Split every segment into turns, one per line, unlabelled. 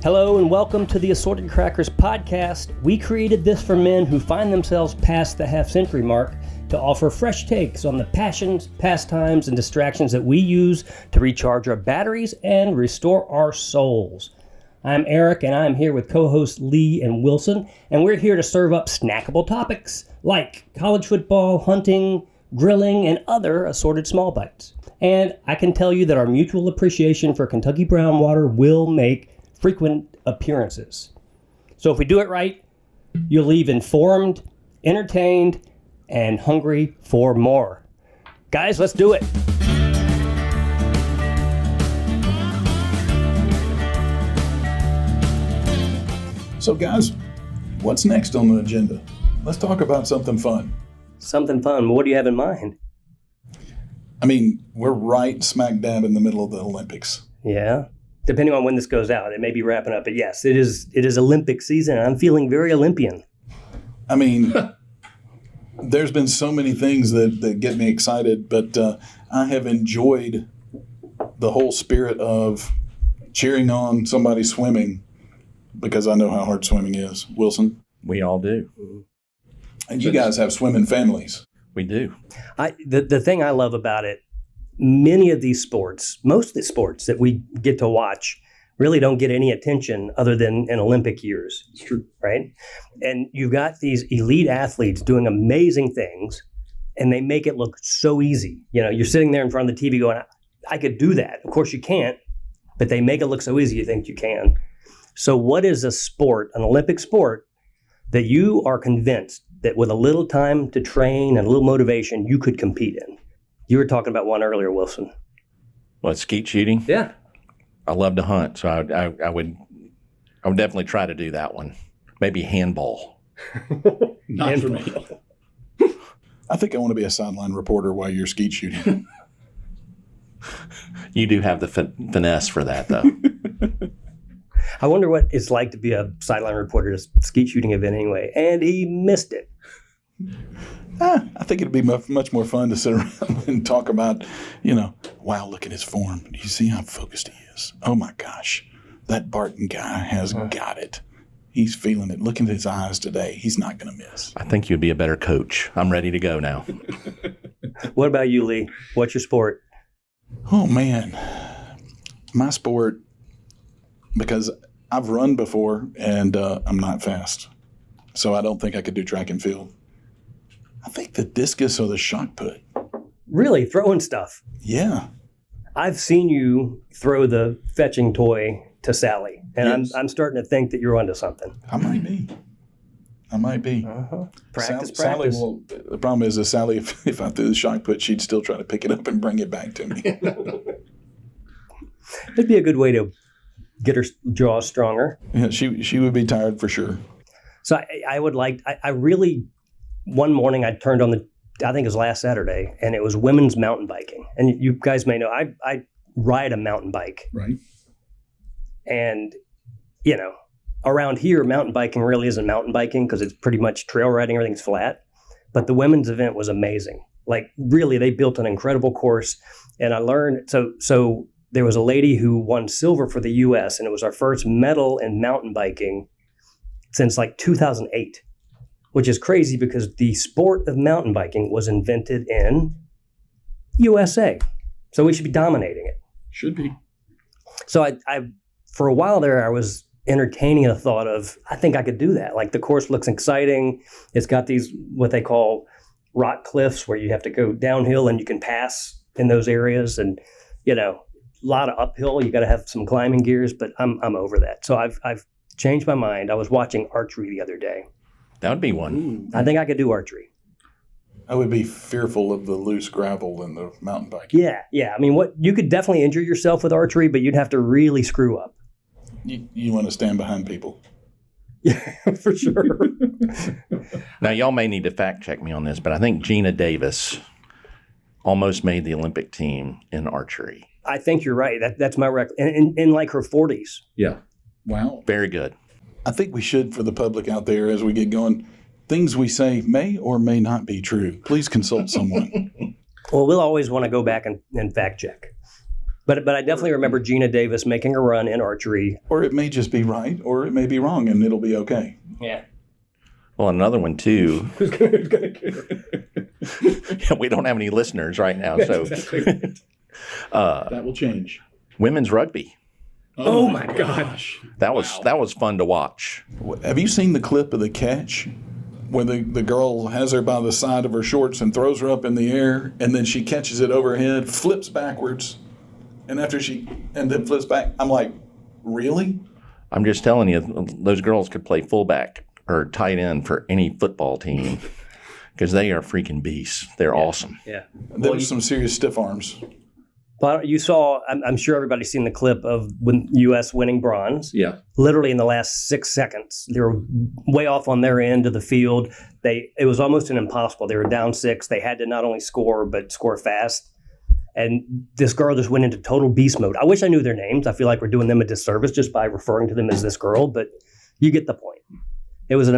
Hello and welcome to the Assorted Crackers podcast. We created this for men who find themselves past the half-century mark to offer fresh takes on the passions, pastimes, and distractions that we use to recharge our batteries and restore our souls. I'm Eric, and I'm here with co-hosts Lee and Wilson, and we're here to serve up snackable topics like college football, hunting, grilling, and other assorted small bites. And I can tell you that our mutual appreciation for Kentucky brown water will make frequent appearances. So if we do it right, you'll leave informed, entertained, and hungry for more. Guys, let's do it.
So guys, what's next on the agenda? Let's talk about something fun.
Something fun. What do you have in mind?
I mean, we're right smack dab in the middle of the Olympics.
Yeah. Depending on when this goes out, it may be wrapping up. But yes, it is Olympic season, and I'm feeling very Olympian.
I mean, there's been so many things that get me excited, but I have enjoyed the whole spirit of cheering on somebody swimming because I know how hard swimming is. Wilson?
We all do.
And you guys have swimming families.
We do.
The thing I love about it, many of these sports, most of the sports that we get to watch really don't get any attention other than in Olympic years.
It's true.
Right? And you've got these elite athletes doing amazing things, and they make it look so easy. You know, you're sitting there in front of the TV going, I could do that. Of course you can't, but they make it look so easy you think you can. So what is a sport, an Olympic sport, that you are convinced that with a little time to train and a little motivation, you could compete in? You were talking about one earlier, Wilson.
What, skeet shooting?
Yeah.
I love to hunt, so I would definitely try to do that one. Maybe handball.
Not for me. I think I want to be a sideline reporter while you're skeet shooting.
You do have the finesse for that, though.
I wonder what it's like to be a sideline reporter at a skeet shooting event anyway. And he missed it.
I think it'd be much more fun to sit around and talk about, wow, look at his form. Do you see how focused he is? Oh, my gosh. That Barton guy has got it. He's feeling it. Look at his eyes today. He's not going to miss.
I think you'd be a better coach. I'm ready to go now.
What about you, Lee? What's your sport?
Oh, man. My sport, because I've run before and I'm not fast. So I don't think I could do track and field. I think the discus or the shot put.
Really? Throwing stuff?
Yeah.
I've seen you throw the fetching toy to Sally, and
yes.
I'm starting to think that you're onto something.
I might be.
Practice.
Sally will, the problem is that Sally, if I threw the shot put, she'd still try to pick it up and bring it back to me.
It'd be a good way to get her jaws stronger.
Yeah, she would be tired for sure.
So I really, one morning I turned on I think it was last Saturday, and it was women's mountain biking. And you guys may know, I ride a mountain bike.
Right.
And, around here, mountain biking really isn't mountain biking because it's pretty much trail riding, everything's flat. But the women's event was amazing. Like, really, they built an incredible course. And I learned, so there was a lady who won silver for the U.S., and it was our first medal in mountain biking since like 2008, which is crazy because the sport of mountain biking was invented in USA. So we should be dominating it.
Should be.
So I for a while there, I was entertaining the thought of, I think I could do that. Like, the course looks exciting. It's got these, what they call rock cliffs where you have to go downhill and you can pass in those areas. And, a lot of uphill. You got to have some climbing gears, but I'm over that. So I've changed my mind. I was watching archery the other day.
That would be one.
I think I could do archery.
I would be fearful of the loose gravel in the mountain biking.
Yeah. I mean, you could definitely injure yourself with archery, but you'd have to really screw up.
You want to stand behind people.
Yeah, for sure.
Now, y'all may need to fact check me on this, but I think Gina Davis almost made the Olympic team in archery.
I think you're right. That's my record. In like her 40s.
Yeah.
Wow.
Very good.
I think we should, for the public out there as we get going, things we say may or may not be true. Please consult someone.
Well, we'll always want to go back and fact check. But I definitely remember Gina Davis making a run in archery.
Or it may just be right, or it may be wrong, and it'll be okay.
Yeah.
Well, another one too. We don't have any listeners right now, so
That will change.
women's rugby.
Oh my gosh.
That was fun to watch.
Have you seen the clip of the catch? Where the girl has her by the side of her shorts and throws her up in the air, and then she catches it overhead, flips backwards, and then flips back. I'm like, really?
I'm just telling you, those girls could play fullback or tight end for any football team because they are freaking beasts. They're awesome.
Yeah.
There was some serious stiff arms.
But you saw, I'm sure everybody's seen the clip of when U.S. winning bronze.
Yeah.
Literally in the last 6 seconds, they were way off on their end of the field. It was almost an impossible. They were down 6. They had to not only score, but score fast. And this girl just went into total beast mode. I wish I knew their names. I feel like we're doing them a disservice just by referring to them as this girl, but you get the point. That was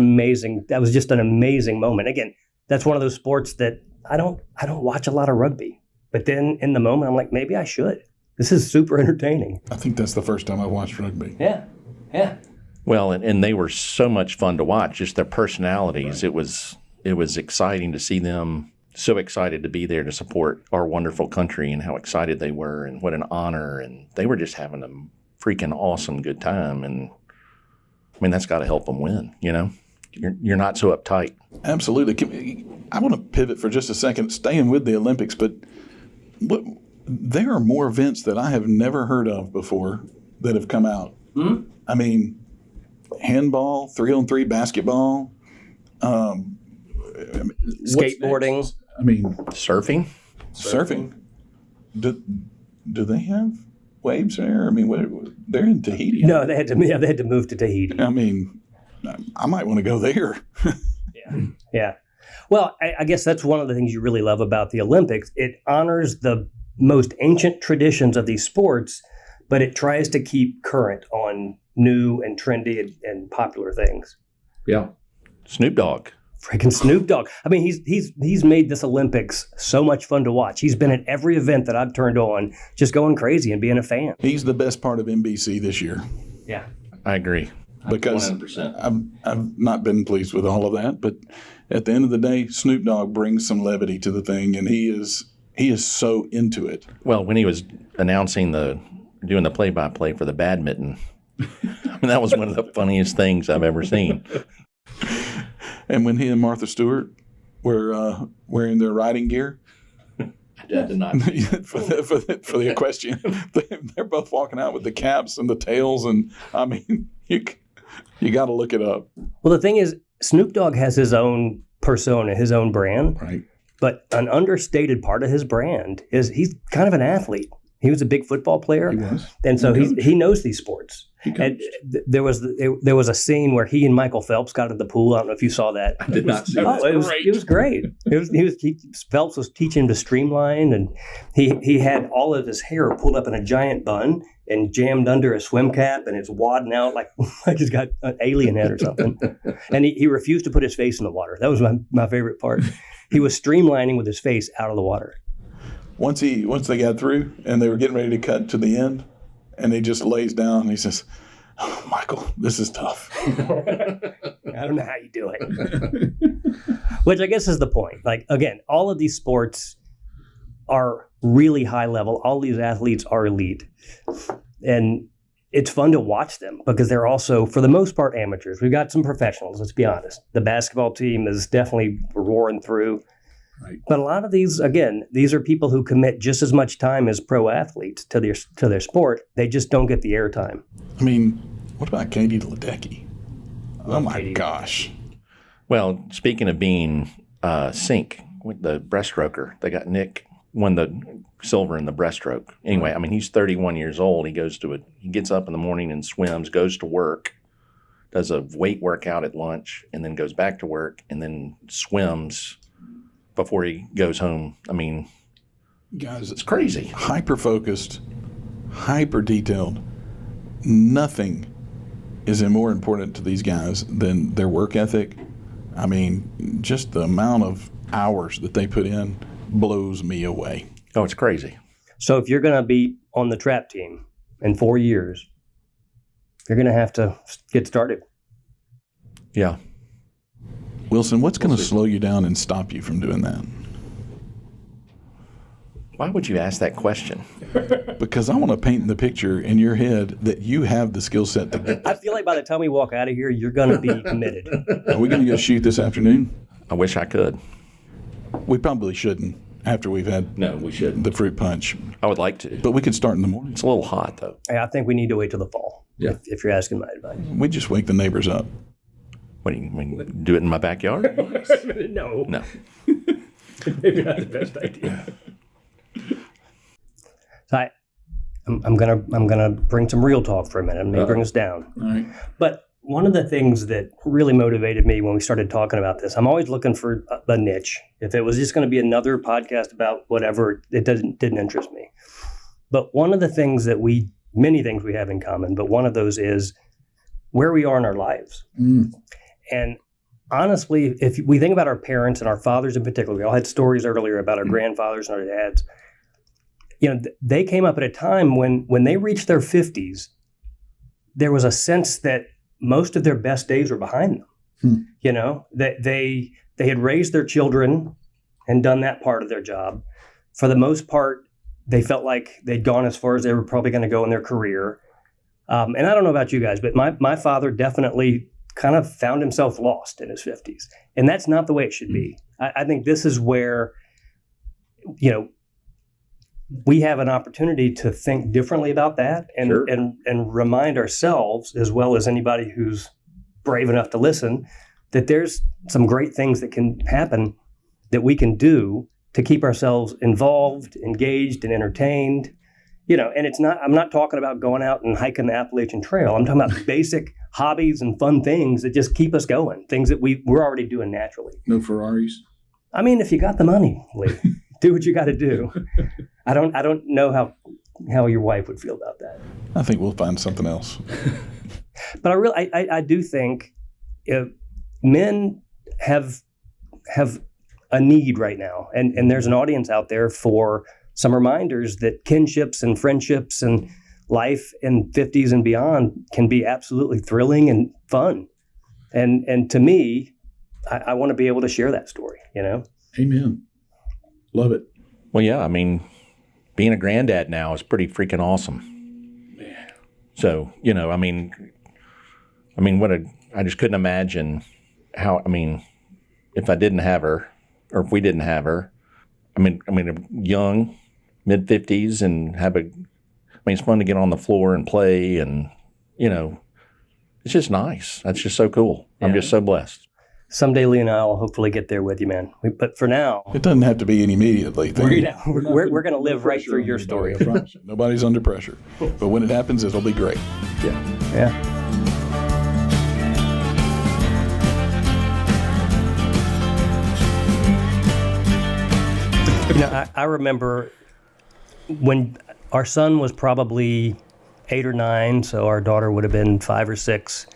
just an amazing moment. Again, that's one of those sports that I don't watch a lot of rugby. But then in the moment, I'm like, maybe I should. This is super entertaining.
I think that's the first time I watched rugby.
Yeah. Yeah.
Well, and they were so much fun to watch, just their personalities. Right. It was exciting to see them so excited to be there to support our wonderful country and how excited they were and what an honor. And they were just having a freaking awesome good time. And I mean, that's got to help them win, you know? You're not so uptight.
Absolutely. I want to pivot for just a second, staying with the Olympics, but there are more events that I have never heard of before that have come out. Mm-hmm. I mean, handball, 3-on-3 basketball,
skateboarding.
I mean,
surfing.
Do they have waves there? I mean, they're in Tahiti.
No, they had to move to Tahiti.
I mean, I might want to go there.
Yeah. Well, I guess that's one of the things you really love about the Olympics. It honors the most ancient traditions of these sports, but it tries to keep current on new and trendy and popular things.
Yeah. Snoop Dogg.
Freaking Snoop Dogg. I mean, he's made this Olympics so much fun to watch. He's been at every event that I've turned on, just going crazy and being a fan.
He's the best part of NBC this year.
Yeah.
I agree.
Because
100%.
I've not been pleased with all of that, but at the end of the day, Snoop Dogg brings some levity to the thing, and he is so into it.
Well, when he was announcing doing the play-by-play for the badminton, I mean, that was one of the funniest things I've ever seen.
And when he and Martha Stewart were wearing their riding gear,
I did not.
for the equestrian, they're both walking out with the caps and the tails, and I mean, you got to look it up.
Well, the thing is, Snoop Dogg has his own persona, his own brand.
Right.
But an understated part of his brand is he's kind of an athlete. He was a big football player.
He was.
And so he knows these sports. And there was a scene where he and Michael Phelps got in the pool. I don't know if you saw that.
I did not see that.
It was great. Phelps was teaching him to streamline, and he had all of his hair pulled up in a giant bun and jammed under a swim cap, and it's wadding out like he's got an alien head or something. And he refused to put his face in the water. That was my favorite part. He was streamlining with his face out of the water.
Once they got through and they were getting ready to cut to the end, and he just lays down and he says, "Oh, Michael, this is tough."
I don't know how you do it. Which I guess is the point. Like, again, all of these sports are really high level. All these athletes are elite. And it's fun to watch them because they're also, for the most part, amateurs. We've got some professionals, let's be honest. The basketball team is definitely roaring through. Right. But a lot of these, again, these are people who commit just as much time as pro athletes to their sport. They just don't get the airtime.
I mean, what about Katie Ledecky? Oh my gosh.
Well, speaking of being sync with the breaststroker, they got Nick won the silver in the breaststroke. Anyway, I mean, he's 31 years old. He gets up in the morning and swims, goes to work, does a weight workout at lunch, and then goes back to work and then swims before he goes home. I mean,
guys,
it's crazy.
Hyper-focused, hyper-detailed. Nothing is more important to these guys than their work ethic. I mean, just the amount of hours that they put in blows me away.
Oh, it's crazy.
So if you're going to be on the trap team in 4 years, you're going to have to get started.
Yeah.
Wilson, what's going to slow you down and stop you from doing that?
Why would you ask that question?
Because I want to paint the picture in your head that you have the skill set to get
I
that.
feel like by the time we walk out of here, you're going to be committed.
Are we going to go shoot this afternoon?
I wish I could.
We probably shouldn't after we've had
No, we shouldn't.
the fruit punch.
I would like to.
But we could start in the morning.
It's a little hot, though.
Hey, I think we need to wait till the fall.
Yeah.
If you're asking my advice.
We just wake the neighbors up.
What do you mean? Do it in my backyard?
No.
No.
Maybe not the best idea. So I'm gonna bring some real talk for a minute. I'm gonna bring us down.
All right.
But one of the things that really motivated me when we started talking about this, I'm always looking for a niche. If it was just going to be another podcast about whatever, it didn't interest me. But one of the things that many things we have in common, but one of those is where we are in our lives.
Mm.
And honestly, if we think about our parents and our fathers in particular, we all had stories earlier about our grandfathers and our dads. They came up at a time when they reached their 50s, there was a sense that most of their best days were behind them. That they had raised their children and done that part of their job. For the most part, they felt like they'd gone as far as they were probably going to go in their career. And I don't know about you guys, but my father definitely kind of found himself lost in his 50s. And that's not the way it should be. I think this is where, we have an opportunity to think differently about that and,
Sure.
and remind ourselves, as well as anybody who's brave enough to listen, that there's some great things that can happen that we can do to keep ourselves involved, engaged, and entertained. And I'm not talking about going out and hiking the Appalachian Trail. I'm talking about basic hobbies and fun things that just keep us going, things that we're already doing naturally.
No Ferraris?
I mean, if you got the money, Lee, do what you got to do. I don't know how your wife would feel about that.
I think we'll find something else.
But I do think men have a need right now, and there's an audience out there for some reminders that kinships and friendships and life in 50s and beyond can be absolutely thrilling and fun. And to me, I want to be able to share that story.
Amen. Love it.
Well, yeah, I mean, being a granddad now is pretty freaking awesome. So, I just couldn't imagine how, if I didn't have her, or if we didn't have her, young, mid-50s, and it's fun to get on the floor and play, and, it's just nice. That's just so cool.
Yeah.
I'm just so blessed.
Someday, Lee and I will hopefully get there with you, man. But for now,
It doesn't have to be an immediately thing.
we're going to live right through your story.
I promise you. Nobody's under pressure. But when it happens, it'll be great.
Yeah. I remember when our son was probably 8 or 9, so our daughter would have been 5 or 6.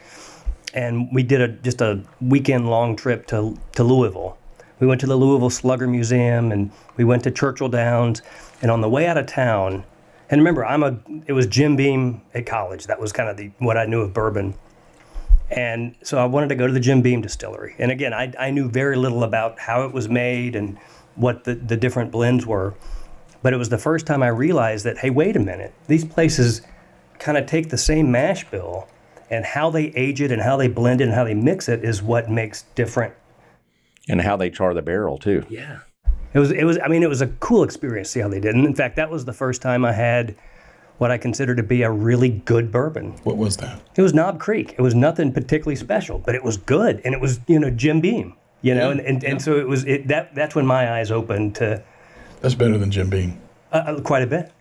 And we did just a weekend-long trip to Louisville. We went to the Louisville Slugger Museum, and we went to Churchill Downs. And on the way out of town, and remember, it was Jim Beam at college. That was kind of what I knew of bourbon. And so I wanted to go to the Jim Beam distillery. And again, I knew very little about how it was made and what the different blends were. But it was the first time I realized that, hey, wait a minute. These places kind of take the same mash bill, and how they age it and how they blend it and how they mix it is what makes different.
And how they char the barrel, too.
Yeah. It was a cool experience to see how they did. And in fact, that was the first time I had what I consider to be a really good bourbon.
What was that?
It was Knob Creek. It was nothing particularly special, but it was good. And it was, Jim Beam, and so that's when my eyes opened to.
That's better than Jim Beam.
Quite a bit.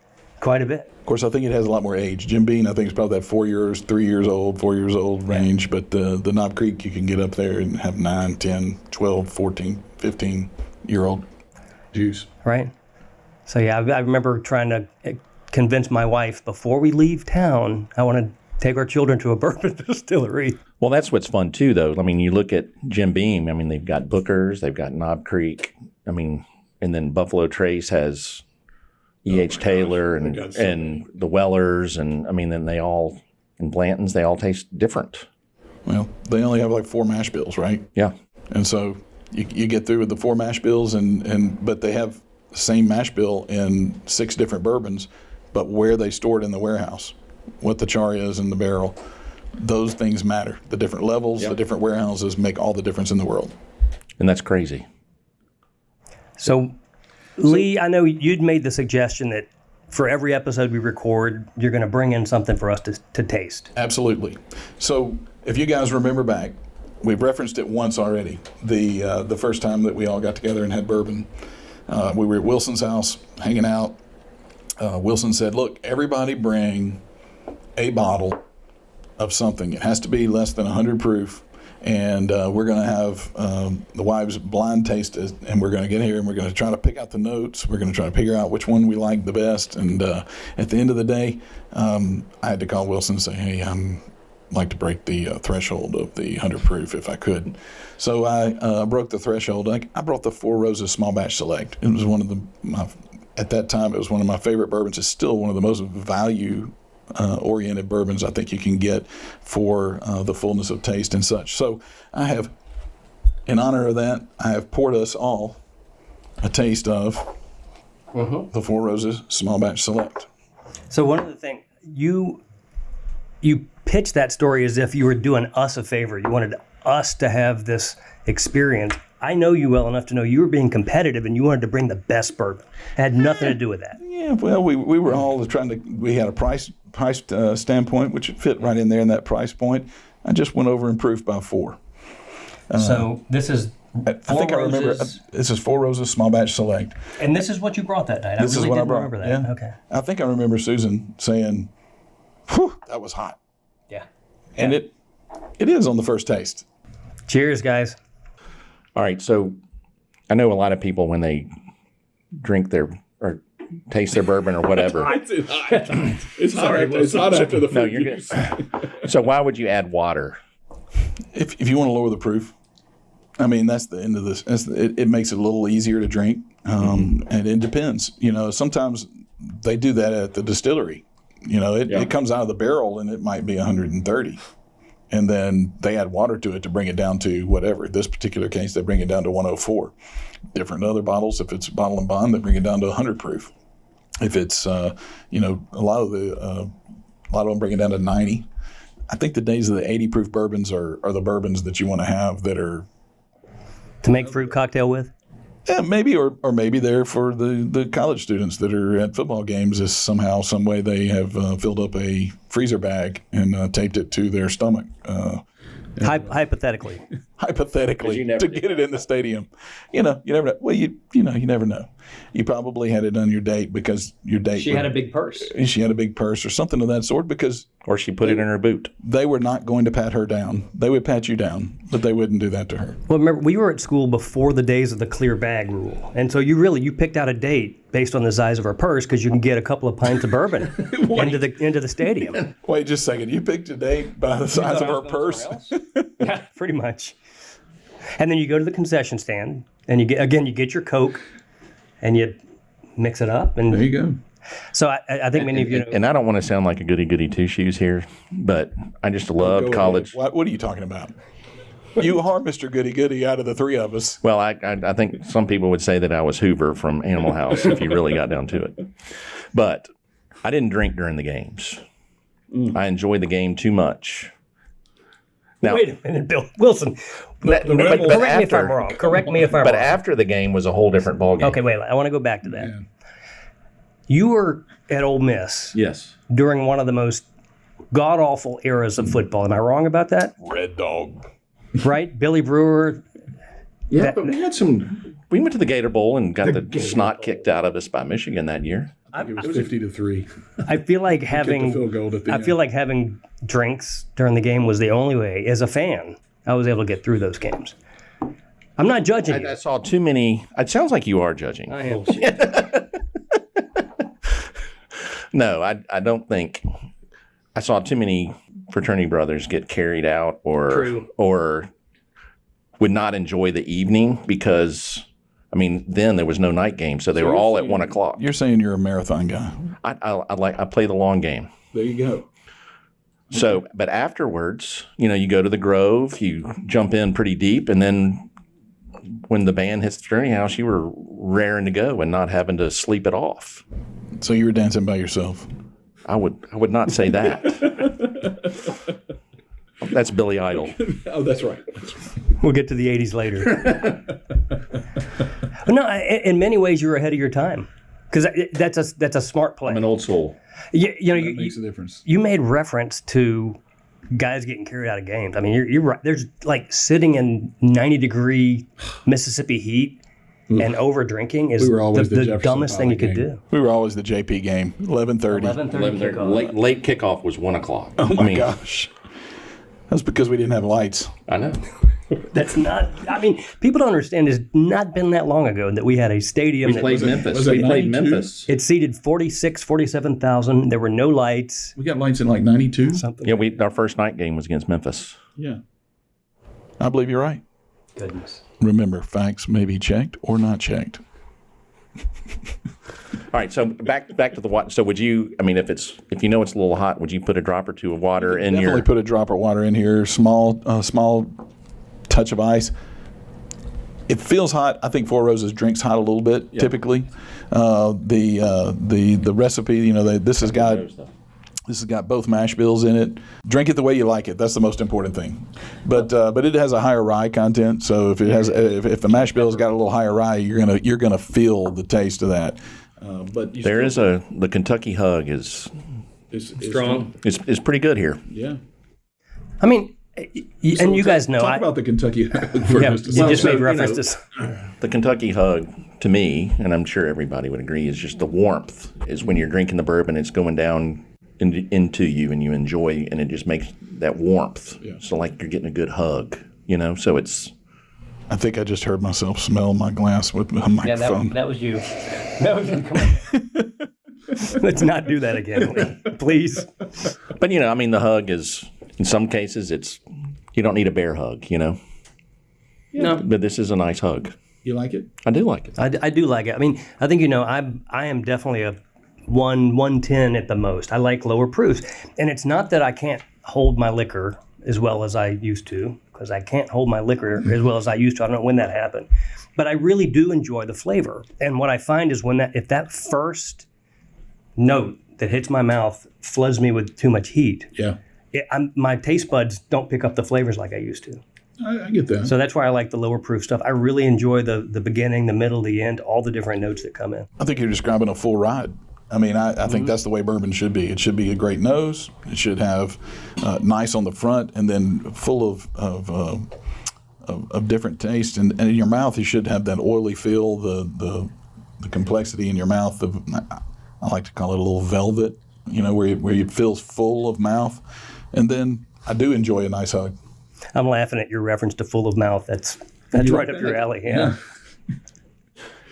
Of course, I think it has a lot more age. Jim Beam, I think, is probably that 4 years, 3 years old, 4 years old range. But the Knob Creek, you can get up there and have 9, 10, 12, 14, 15-year-old juice.
Right. So, yeah, I remember trying to convince my wife before we leave town, I want to take our children to a bourbon distillery.
Well, that's what's fun, too, though. You look at Jim Beam. They've got Booker's, they've got Knob Creek. And then Buffalo Trace has E.H. Taylor and the Wellers, and I mean, then they all, and Blanton's, they all taste different.
Well, they only have like 4 mash bills, right?
Yeah.
And so you get through with the 4 mash bills, but they have the same mash bill in 6 different bourbons, but where they store it in the warehouse, what the char is in the barrel, those things matter. The different levels, the different warehouses make all the difference in the world.
And that's crazy.
So, Lee, I know you'd made the suggestion that for every episode we record, you're going to bring in something for us to taste.
Absolutely. So if you guys remember back, we've referenced it once already. The first time that we all got together and had bourbon, we were at Wilson's house hanging out. Wilson said, "Look, everybody bring a bottle of something. It has to be less than 100 proof, and we're going to have the wives blind taste it, and we're going to get here and we're going to try to pick out the notes. We're going to try to figure out which one we like the best." And at the end of the day, I had to call Wilson and say, "Hey, I'm like to break the threshold of the 100 proof if I could." So I broke the threshold. I brought the Four Roses Small Batch Select. It was one of at that time, it was one of my favorite bourbons. It's still one of the most value-oriented bourbons I think you can get for the fullness of taste and such. So I have, in honor of that, I have poured us all a taste of the Four Roses Small Batch Select.
So one of the things, you pitched that story as if you were doing us a favor. You wanted us to have this experience. I know you well enough to know you were being competitive and you wanted to bring the best bourbon. It had nothing to do with that.
Yeah, well, we were all trying to, we had a price standpoint, which fit right in there in that price point. I just went over and proofed by 4.
So this is
I remember, this is Four Roses Small Batch Select.
And this is what you brought that night.
This is what I brought.
Remember that.
Yeah.
Okay.
I think I remember Susan saying, "Whew, that was hot."
Yeah.
And it is on the first taste.
Cheers, guys.
All right, so I know a lot of people when they drink their or taste their bourbon or whatever.
It's hot. It's hot after the
No, you're good. So why would you add water?
If you want to lower the proof, I mean, that's the end of this. It makes it a little easier to drink, and it depends. Sometimes they do that at the distillery. It comes out of the barrel and it might be 130. And then they add water to it to bring it down to whatever. This particular case, they bring it down to 104. Different other bottles, if it's bottle and bond, they bring it down to 100 proof. If it's, a lot of them bring it down to 90. I think the days of the 80 proof bourbons are the bourbons that you want to have that are
To make fruit cocktail with?
Yeah, maybe, or maybe they're for the college students that are at football games. Is somehow, some way they have filled up a freezer bag and taped it to their stomach.
Hypothetically.
Hypothetically, to get it in the stadium. You never know. Well, you never know. You probably had it on your date because your date.
She had a big purse.
She had a big purse or something of that sort because.
Or she put it in her boot.
They were not going to pat her down. They would pat you down, but they wouldn't do that to her.
Well, remember, we were at school before the days of the clear bag rule. And so you picked out a date based on the size of her purse because you can get a couple of pints of bourbon into the stadium.
Wait just a second. You picked a date by the size of her purse?
Yeah, pretty much. And then you go to the concession stand and you get your Coke and you mix it up. And
there you go.
So I think many of you know.
And I don't want to sound like a goody-goody two-shoes here, but I just love college.
What are you talking about? You are Mr. Goody-Goody out of the 3 of us.
Well, I think some people would say that I was Hoover from Animal House if you really got down to it. But I didn't drink during the games. I enjoyed the game too much. Now,
Wait a minute, Bill Wilson.
Correct
me if I'm wrong. Correct me if I'm wrong.
But after the game was a whole different ballgame.
Okay, wait. I want to go back to that. Yeah. You were at Ole Miss.
Yes.
During one of the most god-awful eras of football. Am I wrong about that?
Red Dog.
Right? Billy Brewer.
Yeah, but we had some. We went to the Gator Bowl and got the snot kicked out of us by Michigan that year.
It was 50-3.
I feel like having drinks during the game was the only way. As a fan, I was able to get through those games. I'm not judging you.
I saw too many. It sounds like you are judging.
I am.
No, I don't think. I saw too many fraternity brothers get carried out or would not enjoy the evening because I mean, then there was no night game, so they were all at 1 o'clock.
You're saying you're a marathon guy.
I play the long game.
There you go.
So, but afterwards, you go to the Grove, you jump in pretty deep, and then when the band hits the Journey House, you were raring to go and not having to sleep it off.
So you were dancing by yourself.
I would not say that. That's Billy Idol.
Oh, that's right.
We'll get to the 80s later. No, in many ways, you were ahead of your time. Because that's a smart play.
I'm an old soul.
That makes a difference.
You made reference to guys getting carried out of games. I mean, you're right. There's like sitting in 90-degree Mississippi heat and over drinking is the dumbest thing you could do.
We were always the JP game, 11:30.
11:30 kickoff.
Late kickoff was 1 o'clock.
Oh my gosh. That's because we didn't have lights.
I know.
That's not. I mean, people don't understand. It's not been that long ago that we had a stadium.
We played Memphis.
We played
Memphis.
It seated 47,000. There were no lights.
We got lights in like 92.
Something.
Yeah, our first night game was against Memphis.
Yeah.
I believe you're right.
Goodness.
Remember, facts may be checked or not checked.
All right, so back to the water. So would you? I mean, if it's a little hot, would you put a drop or two of water in
Definitely put a drop of water in here. Small touch of ice. It feels hot. I think Four Roses drinks hot a little bit typically. The recipe, this has got both mash bills in it. Drink it the way you like it. That's the most important thing. But it has a higher rye content. So if if the mash bill's got a little higher rye, you're gonna feel the taste of that.
But
the Kentucky Hug is
strong.
It's pretty good here.
Yeah.
I mean, and you guys know.
Talk about the Kentucky Hug for just a
you
second.
just made reference to.
The Kentucky Hug, to me, and I'm sure everybody would agree, is just the warmth. Is when you're drinking the bourbon, it's going down into you, and you enjoy, and it just makes that warmth. Yeah. So like you're getting a good hug, So it's.
I think I just heard myself smell my glass with my microphone.
Yeah, that was you. That was you. Come on. Let's not do that again, please.
But the hug is, in some cases, you don't need a bear hug,
No.
But this is a nice hug.
You like it?
I do like it.
I do like it. I mean, I think I am definitely a 110 at the most. I like lower proofs, and it's not that I can't hold my liquor as well as I used to, because I can't hold my liquor as well as I used to. I don't know when that happened, but I really do enjoy the flavor. And what I find is if that first note that hits my mouth floods me with too much heat, my taste buds don't pick up the flavors like I used to.
I get that.
So that's why I like the lower proof stuff. I really enjoy the beginning, the middle, the end, all the different notes that come in.
I think you're describing a full ride. I mean, I think that's the way bourbon should be. It should be a great nose. It should have nice on the front, and then full of different tastes. And in your mouth, you should have that oily feel, the complexity in your mouth. I like to call it a little velvet, where it feels full of mouth. And then I do enjoy a nice hug.
I'm laughing at your reference to full of mouth. That's right up your alley. Yeah.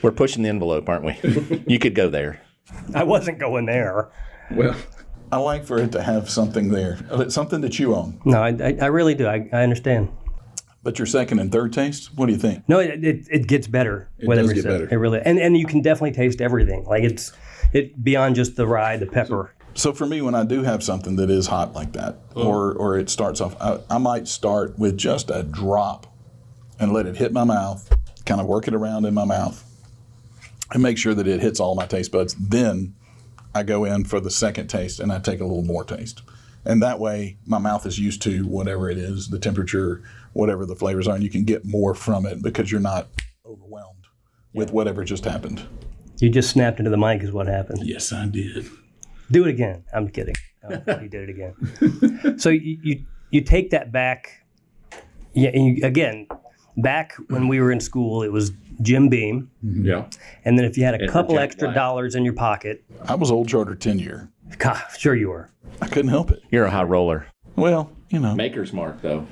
We're pushing the envelope, aren't we? You could go there.
I wasn't going there.
Well,
I like for it to have something there, something that you own.
No, I really do. I understand.
But your second and third taste, what do you think?
No, it gets better.
It does get better.
It really, and you can definitely taste everything. Like it's beyond just the rye, the pepper.
So for me, when I do have something that is hot like that, or it starts off, I might start with just a drop and let it hit my mouth, kind of work it around in my mouth, and make sure that it hits all my taste buds. Then I go in for the second taste and I take a little more taste. And that way my mouth is used to whatever it is, the temperature, whatever the flavors are, and you can get more from it because you're not overwhelmed with whatever just happened.
You just snapped into the mic is what happened.
yes, I did.
Do it again. I'm kidding. Oh, he did it again. So you take that back. Yeah, and again, back when we were in school, it was Jim Beam.
Yeah.
And then if you had a couple
Jack
extra
Black.
dollars in your pocket,
I was old charter tenure.
God, sure you were.
I couldn't help it.
You're a high roller.
Well,
Maker's Mark, though.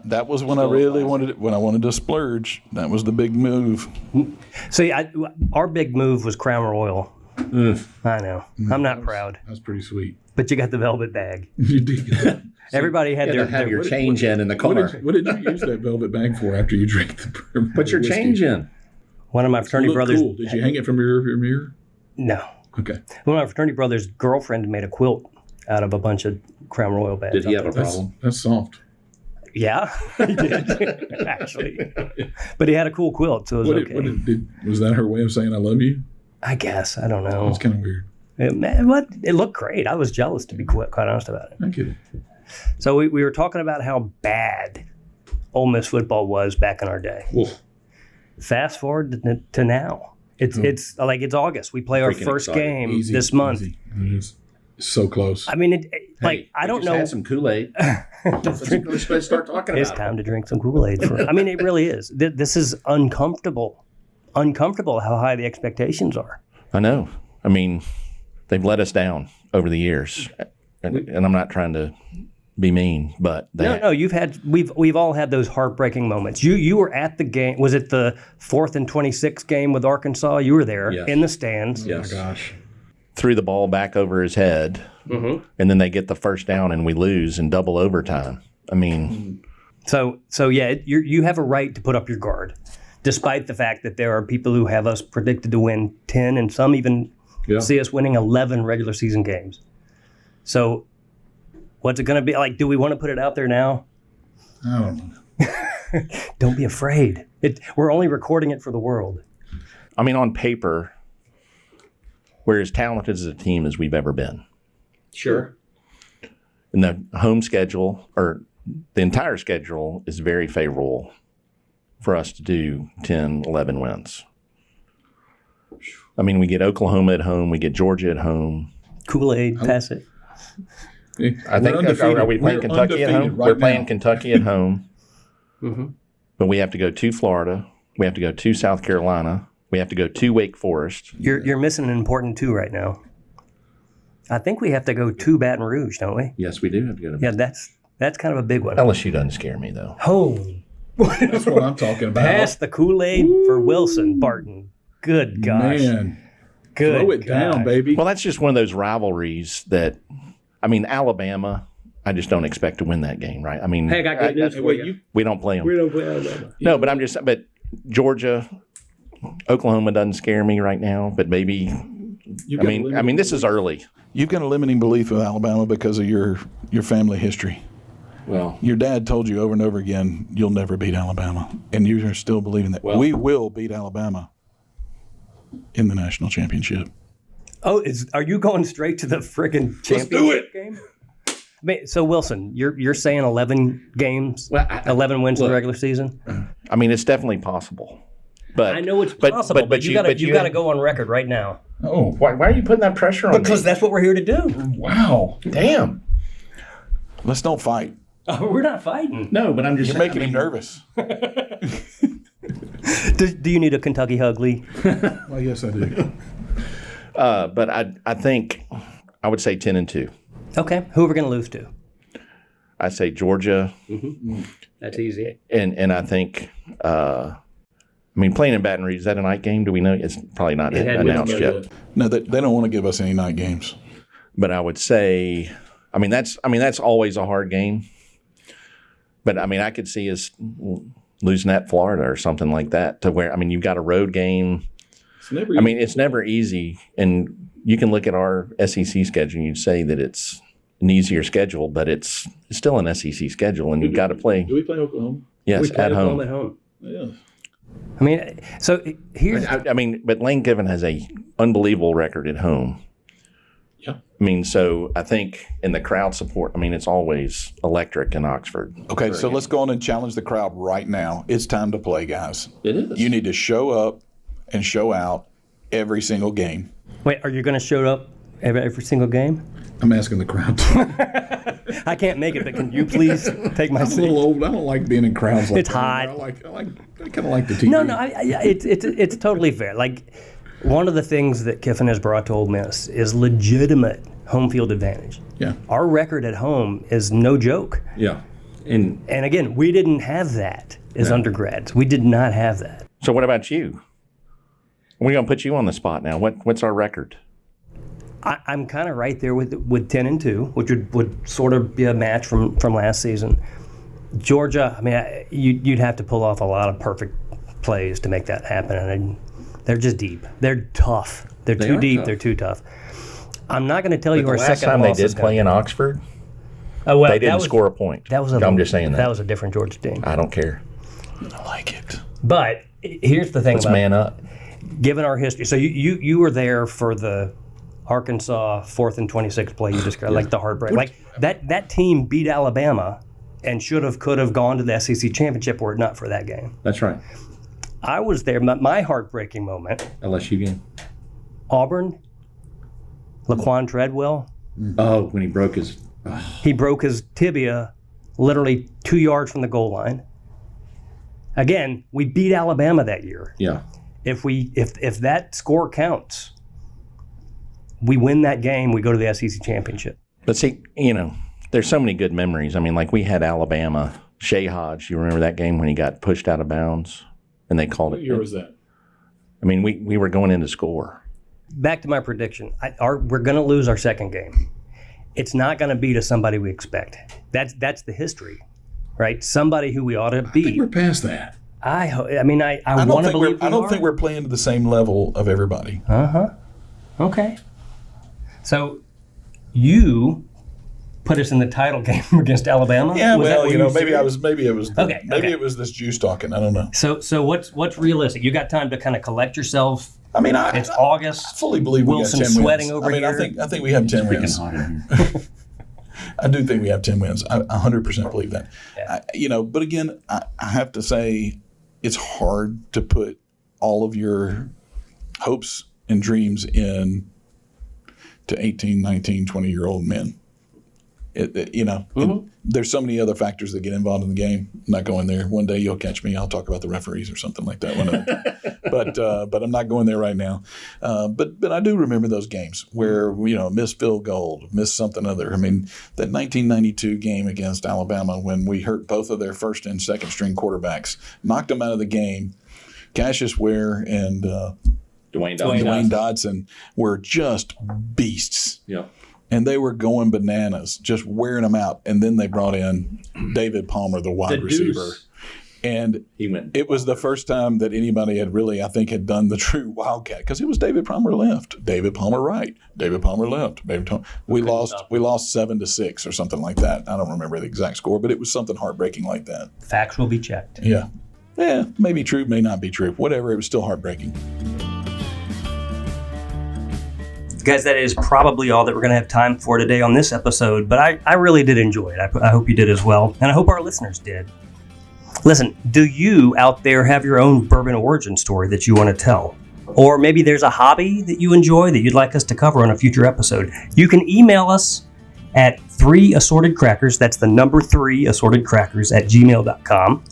that was when I really wanted it. When I wanted to splurge, that was the big move.
So our big move was Crown Royal. I know. I'm not proud.
That's pretty sweet.
But you got the velvet bag.
You did.
Everybody had
You
their
had to have your
what-
change in the car.
What did you use that velvet bag for after you drank the bourbon?
Put your
whiskey?
change in.
One of my fraternity brothers.
Cool. Did you hang it from your mirror?
No.
Okay.
One of my fraternity brothers' girlfriend made a quilt out of a bunch of Crown Royal badges.
Did he have a problem?
That's soft.
Yeah, he did, actually. But he had a cool quilt, so it was okay.
Was that her way of saying I love you?
I guess. I don't know.
That's kind of weird.
It looked great. I was jealous, to be quite honest about it.
I get it.
So we were talking about how bad Ole Miss football was back in our day.
Oof.
Fast forward to now. It's like it's August. We play our
Freaking
first
excited.
game
Easy,
this month.
easy. It is so close.
I mean,
Hey,
I don't
just
know.
Had some Kool-Aid. Let's start talking
It's
about it.
time to drink some Kool-Aid. I mean, it really is. This is uncomfortable. Uncomfortable how high the expectations are.
I know. I mean, they've let us down over the years, and I'm not trying to be mean, but
No, we've all had those heartbreaking moments. You were at the game. Was it the 4th and 26 game with Arkansas? You were there in the stands.
Yes.
Oh my gosh.
Threw the ball back over his head, and then they get the first down and we lose in double overtime. I mean,
So yeah, you have a right to put up your guard, despite the fact that there are people who have us predicted to win 10 and some even see us winning 11 regular season games. So what's it going to be like? Do we want to put it out there now?
I don't know.
Don't be afraid. We're only recording it for the world.
I mean, on paper, we're as talented as a team as we've ever been.
Sure.
And the home schedule, or the entire schedule, is very favorable for us to do 10, 11 wins. I mean, we get Oklahoma at home, we get Georgia at home.
Kool-Aid, pass it.
I think, are we playing Kentucky at home? We're playing Kentucky at home. But we have to go to Florida. We have to go to South Carolina. We have to go to Wake Forest.
You're missing an important two right now. I think we have to go to Baton Rouge, don't we?
Yes, we do have to go to
Yeah, that's kind of a big one.
LSU doesn't scare me, though.
Home.
That's what I'm talking about.
Pass the Kool-Aid for Wilson, Barton. Good gosh.
Man.
Good
Throw it down, baby.
Well, that's just one of those rivalries that, I mean, Alabama, I just don't expect to win that game, right? I mean,
Hey, I got good news for you.
we don't play them.
We don't play Alabama.
No, but Georgia, Oklahoma doesn't scare me right now, but maybe, I mean, this is early.
You've got a limiting belief with Alabama because of your family history.
Well,
Your dad told you over and over again, you'll never beat Alabama. And you are still believing that.
Well-
We will beat Alabama in the national championship.
Oh, are you going straight to the friggin' championship game? I mean, so Wilson, you're saying 11 games,
Well,
11 wins in the regular season?
I mean, it's definitely possible. But
I know it's possible, but you got to go on record right now.
Oh,
why are you putting that pressure on
Because
me?
that's what we're here to do.
wow.
Damn.
Let's don't fight.
We're not fighting.
No, but I'm just
You're making him nervous.
Do you need a Kentucky hug, Lee?
Well, yes, I do.
But I think I would say 10-2.
Okay. Who are we going to lose to?
I say Georgia,
That's easy.
and I think I mean, playing in Baton Rouge, is that a night game? Do we know? It's probably not announced yet.
No, they don't want to give us any night games.
But I would say, I mean that's always a hard game. But I mean, I could see us losing at Florida or something like that. To where, I mean, you've got a road game. It's never easy, and you can look at our SEC schedule and you'd say that it's an easier schedule, but it's still an SEC schedule, and you've got to play.
Do we play Oklahoma?
Yes, at home.
At home.
Yeah.
I mean, so here's
I mean, but Lane Kiffin has a unbelievable record at home.
Yeah.
I mean, so I think in the crowd support, I mean, it's always electric in Oxford.
Okay, so let's go on and challenge the crowd right now. It's time to play, guys.
It is.
You need to show up and show out every single game.
Wait, are you going to show up every single game?
I'm asking the crowd.
I can't make it, but can you please take my
I'm a
seat?
little old. I don't like being in crowds like
It's
that.
hot.
I kind of like the TV.
No, it's totally fair. Like, one of the things that Kiffin has brought to Ole Miss is legitimate home field advantage.
Yeah.
Our record at home is no joke.
Yeah.
And
And again, we didn't have that as undergrads. We did not have that.
so what about you? We're going to put you on the spot now. What's our record?
I'm kind of right there with 10-2, which would sort of be a match from last season. Georgia, I mean, you'd have to pull off a lot of perfect plays to make that happen, and they're just deep. They're tough. They're too deep. They're too tough. I'm not going to tell you
The
our
last
second
time they
loss
did
is
play in
gonna
Oxford,
Oh, well,
they didn't score a point. I'm just saying that.
That was a different Georgia team.
I don't care.
I like it.
But here's the thing
Let's
about
man up.
given our history. So you were there for the Arkansas 4th and 26 play you described, like the heartbreak. Like that team beat Alabama and could have gone to the SEC championship were it not for that game.
That's right.
I was there. My heartbreaking moment.
LSU game.
Auburn. Laquan Treadwell.
Oh, when he broke his.
He broke his tibia literally 2 yards from the goal line. Again, we beat Alabama that year.
Yeah.
If that score counts, we win that game, we go to the SEC championship.
But see, there's so many good memories. I mean, like we had Alabama, Shea Hodge. You remember that game when he got pushed out of bounds and they called it?
What year was that?
I mean, we were going in to score.
Back to my prediction. We're going to lose our second game. It's not going to be to somebody we expect. That's the history, right? Somebody who we ought to
I think
beat.
we're past that.
I want to believe
I don't think we're playing to the same level of everybody.
Okay. So you put us in the title game against Alabama?
Yeah,
Was that what you
maybe
said?
it was this juice talking. I don't know.
So what's realistic? You got time to kind of collect yourself.
I mean,
It's August.
I fully believe we
Wilson
got 10
sweating
wins.
over here.
I think we have 10 wins.
Freaking hot in here.
I do think we have 10 wins. I 100% believe that.
Yeah.
But again, I have to say it's hard to put all of your hopes and dreams in to 18, 19, 20-year-old men. There's so many other factors that get involved in the game. I'm not going there. One day you'll catch me. I'll talk about the referees or something like that. But I'm not going there right now. But I do remember those games where missed field goal, missed something other. I mean, that 1992 game against Alabama when we hurt both of their first and second string quarterbacks, knocked them out of the game. Cassius Ware and Dwayne Dodson were just beasts.
Yeah.
And they were going bananas, just wearing them out. And then they brought in David Palmer, the wide receiver. And it was the first time that anybody had really, I think, had done the true Wildcat because it was David Palmer left, David Palmer right, David Palmer left. We lost 7-6 or something like that. I don't remember the exact score, but it was something heartbreaking like that.
Facts will be checked.
Yeah, maybe true, may not be true. Whatever, it was still heartbreaking.
Guys, that is probably all that we're going to have time for today on this episode, but I really did enjoy it. I hope you did as well, and I hope our listeners did. Listen, do you out there have your own bourbon origin story that you want to tell? Or maybe there's a hobby that you enjoy that you'd like us to cover on a future episode. You can email us at 3assortedcrackers, that's the number 3 assortedcrackers @gmail.com.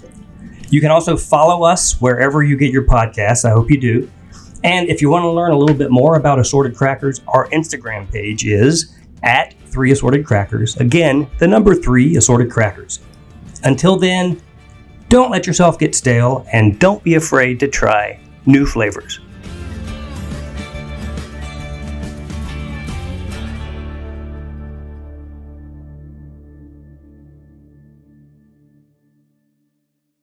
You can also follow us wherever you get your podcasts. I hope you do. And if you want to learn a little bit more about Assorted Crackers, our Instagram page is at 3assortedcrackers. Again, the number 3 Assorted Crackers. Until then, don't let yourself get stale and don't be afraid to try new flavors.